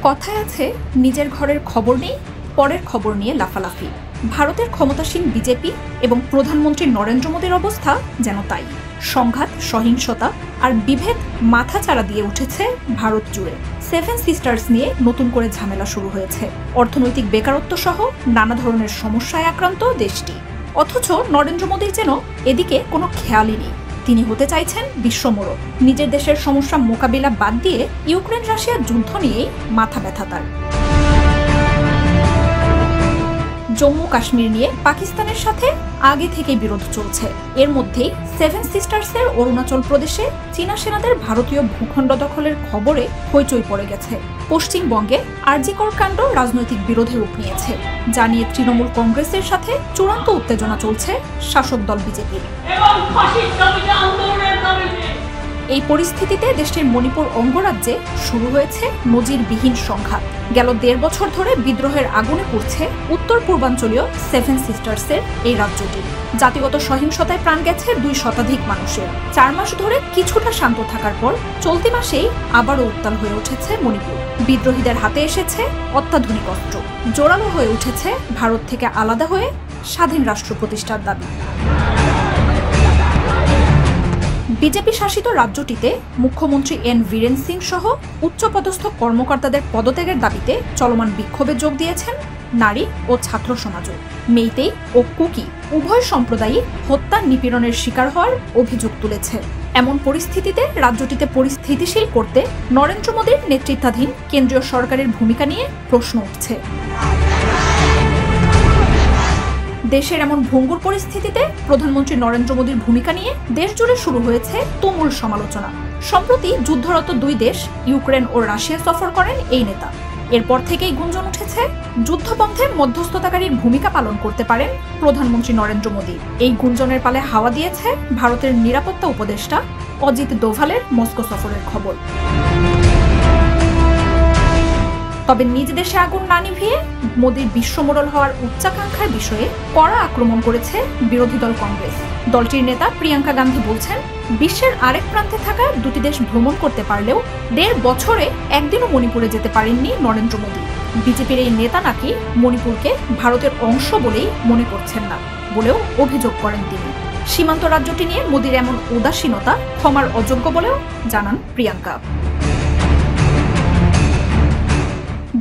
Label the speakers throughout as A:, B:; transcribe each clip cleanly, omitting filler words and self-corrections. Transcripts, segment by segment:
A: কথায় আছে নিজের ঘরের খবর নেই, পরের খবর নিয়ে লাফালাফি। ভারতের ক্ষমতাসীন বিজেপি এবং প্রধানমন্ত্রী নরেন্দ্র মোদীর অবস্থা যেন তাই। সংঘাত, সহিংসতা আর বিভেদ মাথাচাড়া দিয়ে উঠেছে ভারত জুড়ে। সেভেন সিস্টার্স নিয়ে নতুন করে ঝামেলা শুরু হয়েছে। অর্থনৈতিক বেকারত্ব সহ নানা ধরনের সমস্যায় আক্রান্ত দেশটি। অথচ নরেন্দ্র মোদীর যেন এদিকে কোনো খেয়ালই নেই। তিনি হতে চাইছেন বিশ্বমোড়ক। নিজের দেশের সমস্যা মোকাবিলা বাদ দিয়ে ইউক্রেন রাশিয়া যুদ্ধ নিয়েই মাথা ব্যথা তার। জম্মু কাশ্মীর নিয়ে পাকিস্তানের সাথে আগে থেকেই বিরোধ চলছে। এর মধ্যেই সেভেন সিস্টার্সের অরুণাচল প্রদেশে চীনা সেনাদের ভারতীয় ভূখণ্ড দখলের খবরে হইচই পড়ে গেছে। পশ্চিমবঙ্গে আরজিকর কাণ্ড রাজনৈতিক বিরোধে রূপ নিয়েছে, যা নিয়ে তৃণমূল কংগ্রেসের সাথে চূড়ান্ত উত্তেজনা চলছে শাসক দল বিজেপির। এই পরিস্থিতিতে দেশটির মণিপুর অঙ্গরাজ্যে শুরু হয়েছে নজিরবিহীন সংঘাত। গেল ১.৫ বছর ধরে বিদ্রোহের আগুনে পুড়ছে উত্তর পূর্বাঞ্চলীয় সেভেন সিস্টার্সের এই রাজ্যটি। জাতিগত সহিংসতায় প্রাণ গেছে ২ শতাধিক মানুষের। ৪ মাস ধরে কিছুটা শান্ত থাকার পর চলতি মাসেই আবারও উত্তাল হয়ে উঠেছে মণিপুর। বিদ্রোহীদের হাতে এসেছে অত্যাধুনিক অস্ত্র। জোরালো হয়ে উঠেছে ভারত থেকে আলাদা হয়ে স্বাধীন রাষ্ট্র প্রতিষ্ঠার দাবি। বিজেপি শাসিত রাজ্যটিতে মুখ্যমন্ত্রী এন বীরেন সিং সহ উচ্চপদস্থ কর্মকর্তাদের পদত্যাগের দাবিতে চলমান বিক্ষোভে যোগ দিয়েছেন নারী ও ছাত্র সমাজও। মেইতেই ও কুকি উভয় সম্প্রদায়ই হত্যা নিপীড়নের শিকার হওয়ার অভিযোগ তুলেছে। এমন পরিস্থিতিতে রাজ্যটিতে পরিস্থিতিশীল করতে নরেন্দ্র মোদীর নেতৃত্বাধীন কেন্দ্রীয় সরকারের ভূমিকা নিয়ে প্রশ্ন উঠছে। দেশের এমন ভঙ্গুর পরিস্থিতিতে প্রধানমন্ত্রী নরেন্দ্র মোদীর ভূমিকা নিয়ে দেশ জুড়ে শুরু হয়েছে তুমুল সমালোচনা। সম্প্রতি যুদ্ধরত ২ দেশ ইউক্রেন ও রাশিয়া সফর করেন এই নেতা। এরপর থেকেই গুঞ্জন উঠেছে যুদ্ধপন্থে মধ্যস্থতাকারীর ভূমিকা পালন করতে পারেন প্রধানমন্ত্রী নরেন্দ্র মোদী। এই গুঞ্জনের পালে হাওয়া দিয়েছে ভারতের নিরাপত্তা উপদেষ্টা অজিত দোভালের মস্কো সফরের খবর। তবে নিজ দেশে আগুন না নিভিয়ে মোদীর বিশ্বমোড়ল হওয়ার উচ্চাকাঙ্ক্ষার বিষয়ে কড়া আক্রমণ করেছে বিরোধী দল কংগ্রেস। দলটির নেতা প্রিয়াঙ্কা গান্ধী বলছেন, বিশ্বের আরেক প্রান্তে থাকা ২টি দেশ ভ্রমণ করতে পারলেও ১.৫ বছরে একদিনও মণিপুরে যেতে পারেননি নরেন্দ্র মোদী। বিজেপির এই নেতা নাকি মণিপুরকে ভারতের অংশ বলেই মনে করছেন না বলেও অভিযোগ করেন তিনি। সীমান্ত রাজ্যটি নিয়ে মোদীর এমন উদাসীনতা ক্ষমার অযোগ্য বলেও জানান প্রিয়াঙ্কা।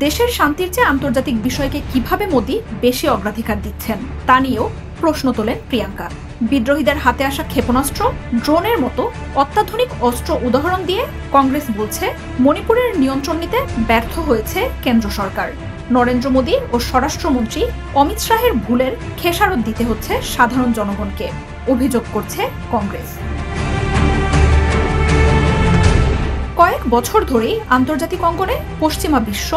A: দেশের শান্তির চেয়ে আন্তর্জাতিক বিষয়কে কিভাবে মোদী বেশি অগ্রাধিকার দিচ্ছেন তা নিয়েও প্রশ্ন তোলেন প্রিয়াঙ্কা। বিদ্রোহীদের হাতে আসা ক্ষেপণাস্ত্র, ড্রোনের মতো অত্যাধুনিক অস্ত্র উদাহরণ দিয়ে কংগ্রেস বলছে মণিপুরের নিয়ন্ত্রণ নিতে ব্যর্থ হয়েছে কেন্দ্র সরকার। নরেন্দ্র মোদী ও স্বরাষ্ট্রমন্ত্রী অমিত শাহের ভুলের খেসারত দিতে হচ্ছে সাধারণ জনগণকে, অভিযোগ করছে কংগ্রেস। কয়েক বছর ধরেই আন্তর্জাতিক অঙ্গনে পশ্চিমা বিশ্ব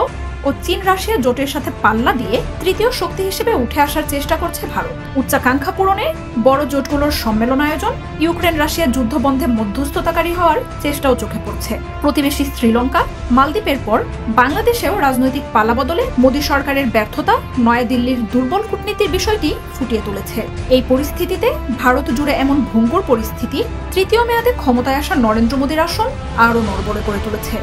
A: ও চীন রাশিয়া জোটের সাথে পাল্লা দিয়ে তৃতীয় শক্তি হিসেবে উঠে আসার চেষ্টা করছে ভারত। উচ্চাকাঙ্ক্ষা পূরণে বড় জোটগুলোর সম্মেলন আয়োজন, ইউক্রেন রাশিয়া যুদ্ধবন্ধে মধ্যস্থতাকারী হওয়ার চেষ্টাও চোখে পড়ছে। প্রতিবেশী শ্রীলঙ্কা, মালদ্বীপের পর বাংলাদেশেও রাজনৈতিক পালাবদলে মোদী সরকারের ব্যর্থতা নয়াদিল্লির দুর্বল কূটনীতির বিষয়টি ফুটিয়ে তুলেছে। এই পরিস্থিতিতে ভারত জুড়ে এমন ভঙ্গুর পরিস্থিতি তৃতীয় মেয়াদে ক্ষমতায় আসা নরেন্দ্র মোদীর আসন আরও নড়বড়ে করে তুলেছে।